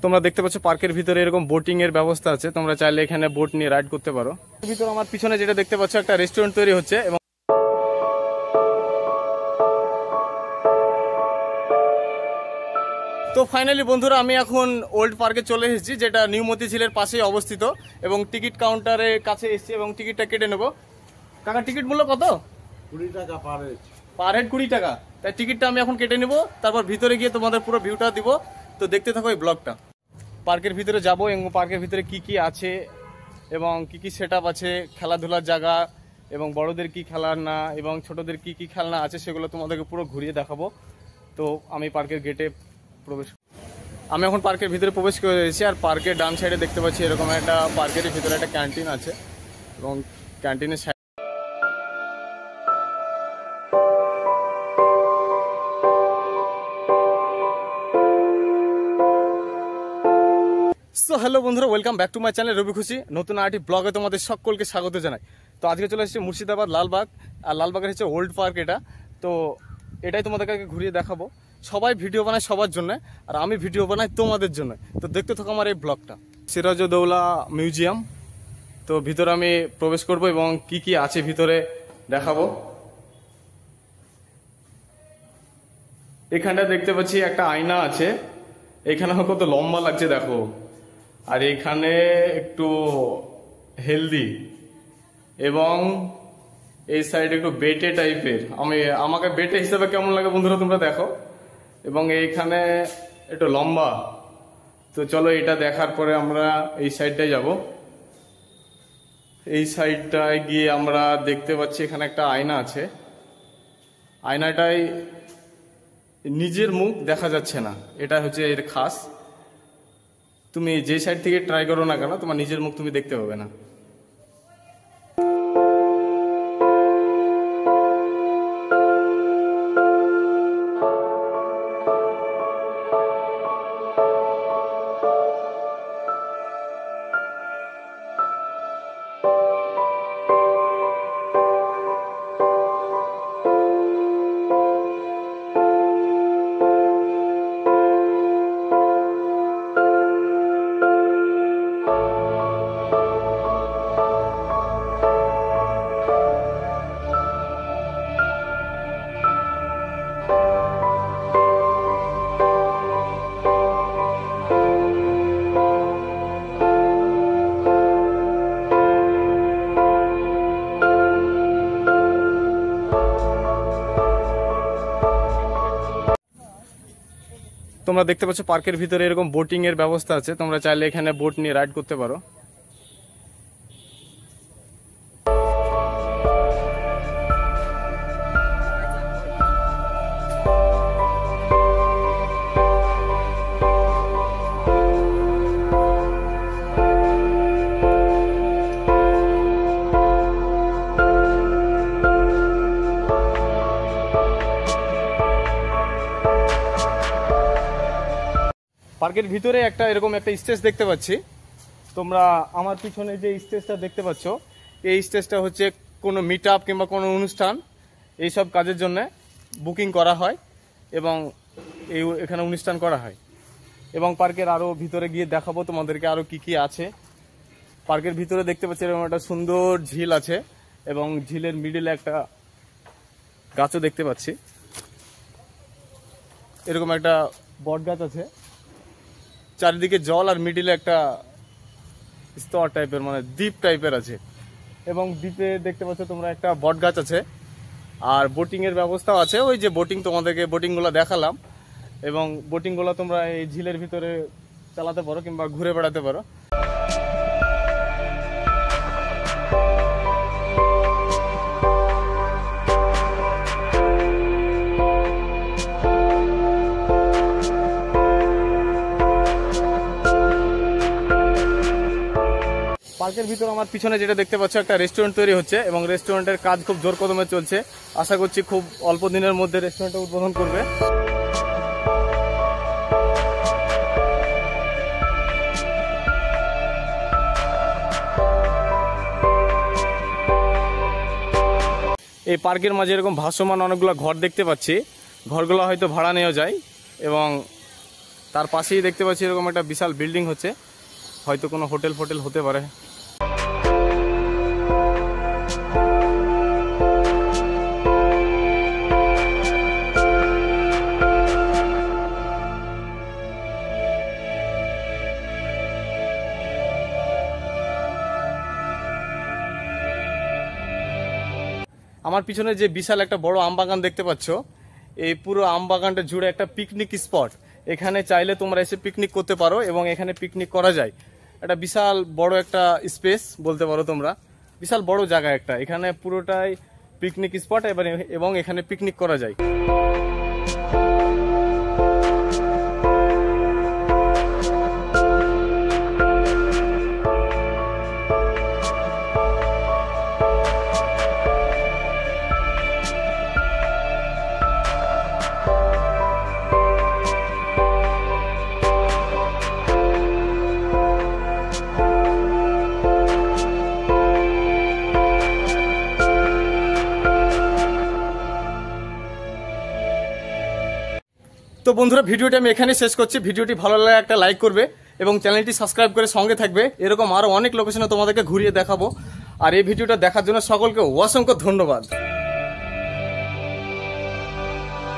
তোমরা দেখতে পাচ্ছ পার্কের ভিতরে এরকম বোটিং এর ব্যবস্থা আছে, তোমরা চাইলে এখানে বোট নিয়ে রাইড করতে পারো। ভিতরে আমার পিছনে যেটা দেখতে পাচ্ছ একটা রেস্টুরেন্ট তৈরি হচ্ছে এবং তো ফাইনালি বন্ধুরা আমি এখন ওল্ড পার্কে চলে এসেছি, যেটা নিউ মতিঝিলের পাশেই অবস্থিত এবং টিকিট কাউন্টারের কাছে এসেছি এবং টিকিটটা কেটে নেব। কাকা টিকিট মূল্য কত? 20 টাকা পার হেড। পার হেড 20 টাকা। তাই টিকিটটা আমি এখন কেটে নেব, তারপর ভিতরে গিয়ে তোমাদের পুরো ভিউটা দিব। তো দেখতে থাকো এই ব্লগটা। পার্কের ভিতরে যাব এবং পার্কের ভিতরে কি কি আছে এবং কি কি সেটআপ আছে, খেলাধুলার জায়গা এবং বড়দের কি খেলার না এবং ছোটদের কি কি খেলনা আছে সেগুলো তোমাদেরকে পুরো ঘুরিয়ে দেখাবো। তো আমি পার্কের গেটে আমি এখন পার্কের ভিতরে প্রবেশ করে রয়েছি আর পার্কের ডান সাইডে দেখতে পাচ্ছি এরকম একটা পার্কের ভিতরে একটা ক্যান্টিন আছে এবং ক্যান্টিনের সাইড সো হ্যালো বন্ধুরা, welcome back to my channel Robi Khushi. নতুন আরেকটি ব্লগে তোমাদের সকলকে স্বাগত জানাই। তো আজকে চলে এসেছি মুর্শিদাবাদ লালবাগ, আর লালবাগের হচ্ছে ওল্ড পার্ক এটা। তো এটাই তোমাদেরকে ঘুরিয়ে দেখাবো। সবাই ভিডিও বানায় সবার জন্য, আর আমি ভিডিও বানাই তোমাদের জন্য। তো দেখতে থাকো আমার এই ব্লগটা। সিরাজউদ্দৌলা মিউজিয়াম, তো ভিতরে আমি প্রবেশ করব এবং কি কি আছে ভিতরে দেখাবো। এখানটা দেখতে পাচ্ছি একটা আয়না আছে, এখানে কত লম্বা লাগছে দেখো, আর এখানে একটু হেলদি এবং এই সাইডে একটু বেটে টাইপের। আমাকে বেটে হিসাবে কেমন লাগে বন্ধুরা তোমরা দেখো, এবং এইখানে একটু লম্বা। তো চলো এটা দেখার পরে আমরা এই সাইডটায় যাব। এই সাইডটায় গিয়ে আমরা দেখতে পাচ্ছি এখানে একটা আয়না আছে। আয়নাটায় নিজের মুখ দেখা যাচ্ছে না, এটা হচ্ছে এর খাস। তুমি যে সাইড থেকে ট্রাই করো না কেন, তোমার নিজের মুখ তুমি দেখতে পাবে না। তোমরা দেখতে পাচ্ছ পার্কের ভিতরে এরকম বোটিং এর ব্যবস্থা আছে, তোমরা চাইলে এখানে বোট নিয়ে রাইড করতে পারো। পার্কের ভিতরে একটা এরকম একটা স্টেজ দেখতে পাচ্ছি। তোমরা আমার পিছনে যে স্টেজটা দেখতে পাচ্ছ, এই স্টেজটা হচ্ছে কোনো মিট আপ কিংবা কোনো অনুষ্ঠান এইসব কাজের জন্য বুকিং করা হয় এবং এখানে অনুষ্ঠান করা হয়। এবং পার্কের আরও ভিতরে গিয়ে দেখাবো তোমাদেরকে আরও কি কি আছে। পার্কের ভিতরে দেখতে পাচ্ছি এরকম একটা সুন্দর ঝিল আছে এবং ঝিলের মিডিলে একটা গাছও দেখতে পাচ্ছি। এরকম একটা বট গাছ আছে, চারিদিকে জল আর মিডিলে একটা স্তর টাইপের মানে দ্বীপ টাইপের আছে এবং দ্বীপে দেখতে পাচ্ছ তোমরা একটা বট গাছ আছে আর বোটিং এর ব্যবস্থাও আছে। ওই যে বোটিং তোমাদেরকে বোটিংগুলো দেখালাম এবং বোটিংগুলো তোমরা এই ঝিলের ভিতরে চালাতে পারো কিংবা ঘুরে বেড়াতে পারো। পার্কের ভিতর আমার পিছনে যেটা দেখতে পাচ্ছ একটা রেস্টুরেন্ট তৈরি হচ্ছে এবং রেস্টুরেন্টের কাজ খুব জোর কদমে চলছে। আশা করছি খুব অল্প দিনের মধ্যে রেস্টুরেন্টটা উদ্বোধন করবে। এই পার্কের মাঝে এরকম ভাসমান অনেকগুলো ঘর দেখতে পাচ্ছি। ঘরগুলো হয়তো ভাড়া নেওয়া যায় এবং তার পাশেই দেখতে পাচ্ছি এরকম একটা বিশাল বিল্ডিং হচ্ছে, হয়তো কোনো হোটেল ফোটেল হতে পারে। আমার পিছনে যে বিশাল একটা বড় আম বাগান দেখতে পাচ্ছ, এই পুরো আম বাগানটা জুড়ে একটা পিকনিক স্পট। এখানে চাইলে তোমরা এসে পিকনিক করতে পারো এবং এখানে পিকনিক করা যায়। একটা বিশাল বড় একটা স্পেস বলতে পারো তোমরা, বিশাল বড় জায়গা একটা। এখানে পুরোটাই পিকনিক স্পট এবং এখানে পিকনিক করা যায়। তো বন্ধুরা, ভিডিওটি আমি এখানে শেষ করছি। ভিডিওটি ভালো লাগলে একটা লাইক করবে এবং চ্যানেলটি সাবস্ক্রাইব করে সঙ্গে থাকবে। এরকম আরো অনেক লোকেশনে তোমাদেরকে ঘুরিয়ে দেখাবো। আর এই ভিডিওটা দেখার জন্য সকলকে অসংখ্য ধন্যবাদ।